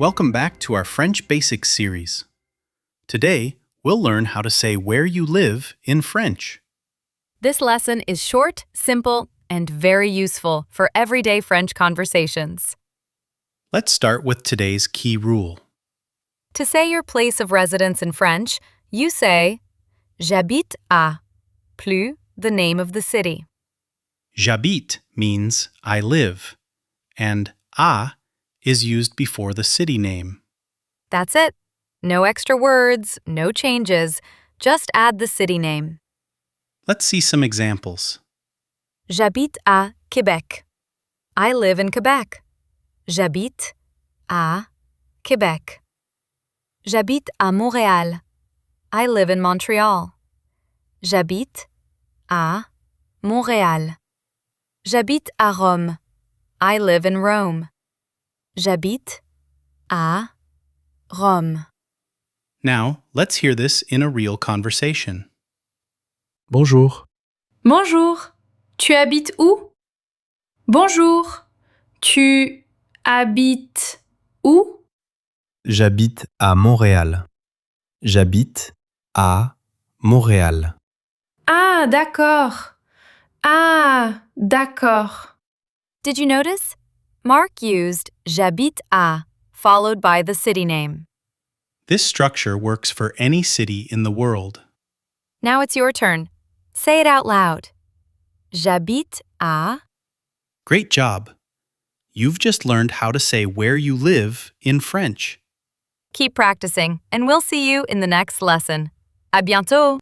Welcome back to our French Basics series. Today, we'll learn how to say where you live in French. This lesson is short, simple, and very useful for everyday French conversations. Let's start with today's key rule. To say your place of residence in French, you say J'habite à, plus the name of the city. J'habite means I live, and à is used before the city name. That's it. No extra words, no changes. Just add the city name. Let's see some examples. J'habite à Québec. I live in Quebec. J'habite à Québec. J'habite à Montréal. I live in Montreal. J'habite à Montréal. J'habite à Rome. I live in Rome. J'habite à Rome. Now, let's hear this in a real conversation. Bonjour. Bonjour, tu habites où? Bonjour, tu habites où? J'habite à Montréal. J'habite à Montréal. Ah, d'accord. Ah, d'accord. Did you notice? Mark used j'habite à followed by the city name. This structure works for any city in the world. Now it's your turn. Say it out loud. J'habite à. Great job! You've just learned how to say where you live in French. Keep practicing, and we'll see you in the next lesson. À bientôt!